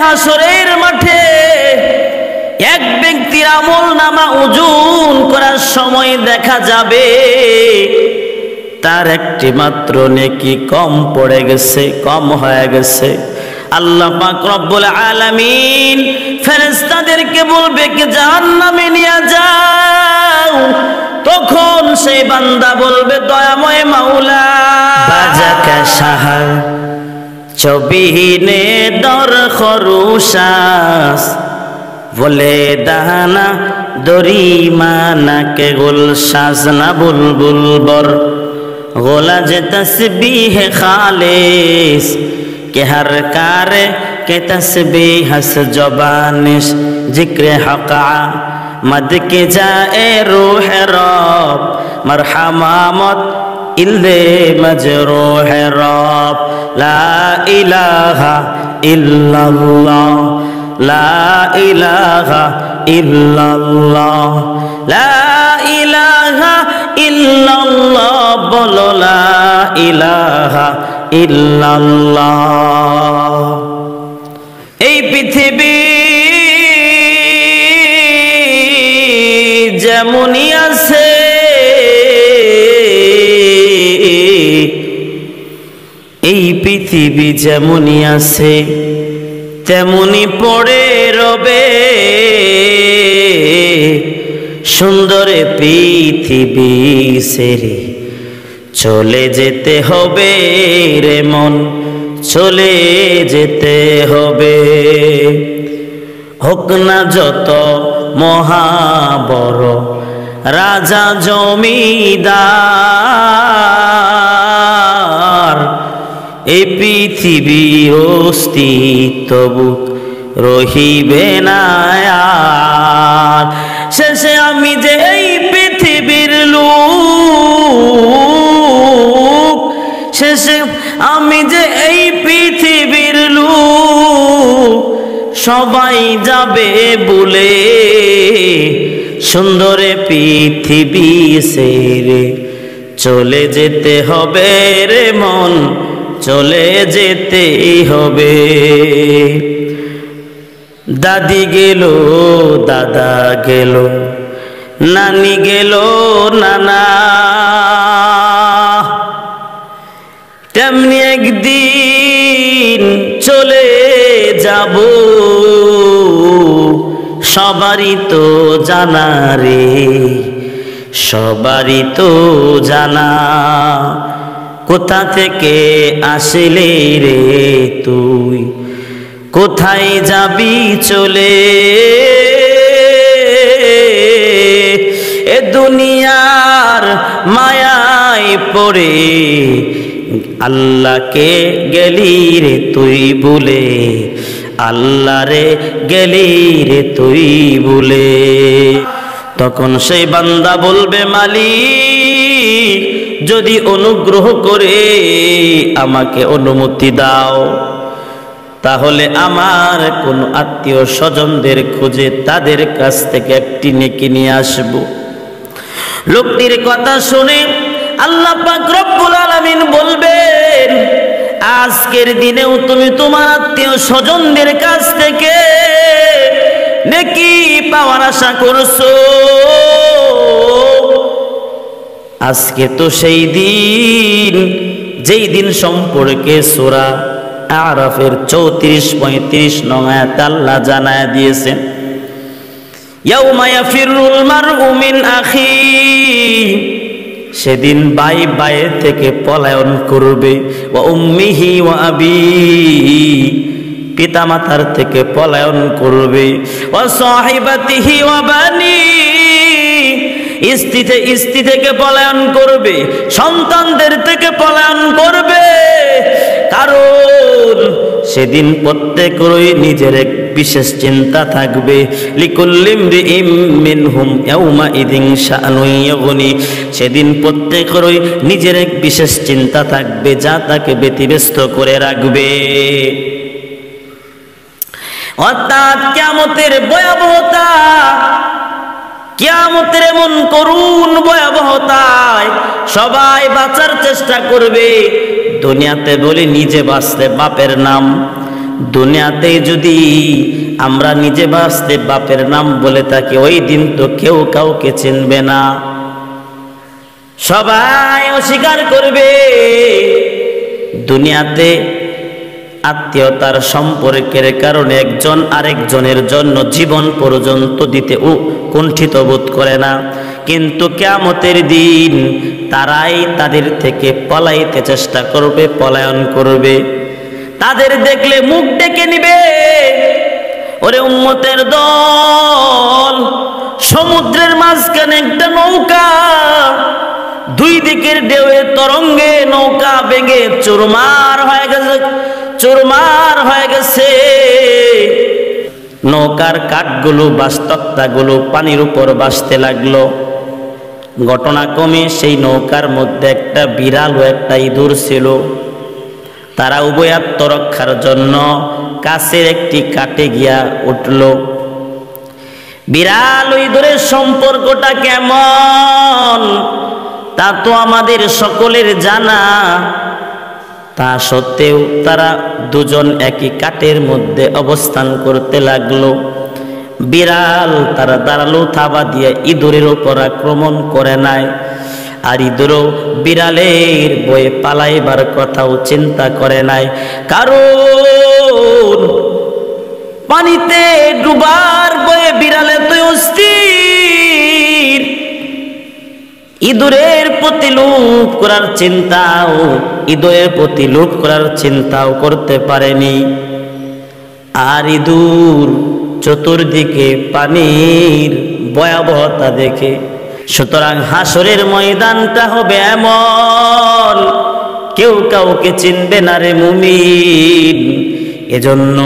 হাসরের মাঠে এক ব্যক্তির আমলনামা ওজন করার সময় দেখা যাবে তার একটি মাত্র নেকি কম পড়ে গেছে, কম হয়ে গেছে। আল্লাহ পাক রব্বুল আলামিন ফেরেশতাদেরকে বলবে কি জাহান্নামে নিয়ে যাও। তখন সেই বান্দা বলবে দয়াময় মাওলা বাজাকা সাহার চবিনে দর খরুশাস বলে দানা দরি মানা কে গুল সাজনা বুলবুল বর গোলা যে তসবিহ খালিস के हर कार के तस्बीह हस जबानिश जिक्र हक़ा मद के जाए रूह रब मरहमामत इल्ले मजरूह रब ला इलाहा इल्लल्लाह ला इलाहा इल्लल्लाह ला इलाहा इल्लल्लाह बोलो ला इलाहा ইল্লাল্লাহ। এই পৃথিবী যেমনই আছে এই পৃথিবী যেমনই আছে তেমনই পড়ে রবে। সুন্দর পৃথিবী সেরে চলে যেতে হবে রে মন, চলে যেতে হবে। হোক না যত মহাবড় রাজা জমিদার, এই পৃথিবী অস্তিত্ব রহিবে না আর। শেষে আমি যে এই পৃথিবীর লোক, শেষে আমি যে এই পৃথিবীর লোক, সবাই যাবে বলে সুন্দর পৃথিবী ছেড়ে চলে যেতে হবে রে মন, চলে যেতে হবে। দাদি গেল দাদা গেল নানি গেল নানা, তেমনি একদিন চলে যাব সবারই তো জানা রে, সবারই তো জানা। কোথা থেকে আসলে রে তুই, কোথায় যাবি চলে, এ দুনিয়ার মায়ায় পড়ে আল্লাহকে গেলি রে তুই ভুলে, আল্লাহ রে গেলি রে তুই ভুলে। তখন সেই বান্দা বলবে মালিক যদি অনুগ্রহ করে আমাকে অনুমতি দাও, তাহলে আমার কোন আত্মীয় স্বজনদের খুঁজে তাদের কাছ থেকে একটি নেকি নিয়ে আসব। লোকটির কথা শুনে আল্লাহ পাক রব্বুল আলামিন বলবেন আজকের দিনেও তুমি তোমার আত্মীয় স্বজনদের কাছ থেকে নেকি পাওয়ার আশা করছো। আজকে তো সেই দিন যেই দিন সম্পর্কে সূরা আরাফের 34-35 নং আয়াত আল্লাহ জানায় দিয়েছেন, ইয়াউমা ইয়াফিরুল মারউ মিন আখি, সেদিন ভাই ভাইয়ের থেকে পলায়ন করবে, ওয়া উম্মিহি ওয়া আবি, পিতা মাতার থেকে পলায়ন করবে, ওয়া সাহিবাতিহি ওয়া বানি, স্ত্রী থেকে পলায়ন করবে, সন্তানদের থেকে পলায়ন করবে। কারণ সেদিন প্রত্যেকেরই নিজের এক বিশেষ চিন্তা থাকবে। লিকুল্লি ইমরিইম মিনহুম ইয়াউমাইযিন শাআনুন ইউগনি, সেদিন প্রত্যেকেরই নিজের এক বিশেষ চিন্তা থাকবে যা তাকে ব্যতিব্যস্ত করে রাখবে। অর্থাৎ কিয়ামতের ভয়াবহতা, কিয়ামতের এমন করুণ ভয়াবহতায় সবাই বাঁচার চেষ্টা করবে। দুনিয়াতে বলি নিজে বাঁচলে বাপের নাম, দুনিয়াতে যদি আমরা নিজে বাঁচতে বাপের নাম বলে থাকি, ওই দিন তো কেউ কাউকে চিনবে না, সবাই অস্বীকার করবে। দুনিয়াতে আত্মীয়তার সম্পর্কের কারণে একজন আরেকজনের জন্য জীবন পর্যন্ত দিতে কুণ্ঠিত বোধ করে না, কিন্তু কিয়ামতের দিন তারাই তাদের থেকে পলাইতে চেষ্টা করবে, পলায়ন করবে। তাদের দেখলে মুখ ডেকে নিবে। ওরে উম্মতের দল, সমুদ্রের মাঝখানে একটা নৌকা, দুই দিকের ঢেউয়ে তরঙ্গে নৌকা ভেঙে চুরমার হয়ে গেছে, চুরমার হয়ে গেছে। নৌকার কাঠগুলো, বাস্তক্তাগুলো পানির উপর ভাসতে লাগলো। ঘটনাক্রমে সেই নৌকার মধ্যে একটা বিড়াল ও একটা ইঁদুর ছিল। তারা উভয় আত্মরক্ষার জন্য কাছের একটি কাঠে গিয়া উঠল। বিড়াল ও ইঁদুরের সম্পর্কটা কেমন তা তো আমাদের সকলের জানা, তা সত্ত্বেও তারা দুজন একই কাঠের মধ্যে অবস্থান করতে লাগলো। বিড়াল তারা দাঁড়ালো থাবা দিয়ে ইঁদুরের উপর আক্রমণ করে নাই, আর ইঁদুরও বিড়ালের বয়ে পালাইবার কথাও চিন্তা করে নাই, কারণ পানিতে ডুবার বয়ে বিড়ালে তো অস্থির। ইঁদুরের প্রতি লোভ করার চিন্তাও, ইঁদুরের প্রতি লোভ করার চিন্তাও করতে পারেনি। আর ইঁদুর চতুর্দিকে পানির ভয়াবহতা দেখে। সুতরাং হাসরের ময়দানটা হবে এমন, কেউ কাউকে চিনবে না রে মুমিন। এজন্য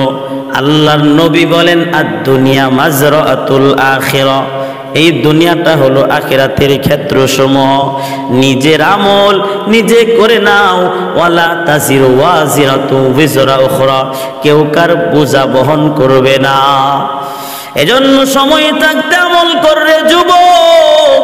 আল্লাহর নবী বলেন, আদ-দুনিয়া মাজরাতুল আখিরা, এই দুনিয়াটা হলো আখিরাতের ক্ষেত্রসমূহ। নিজের আমল নিজে করে নাও, ওয়ালা তাজিরু ওয়াজিরাতু বিজরা উখরা, কেউ কার বোঝা বহন করবে না। এজন্য সময় থাকতে আমল করে যুবক।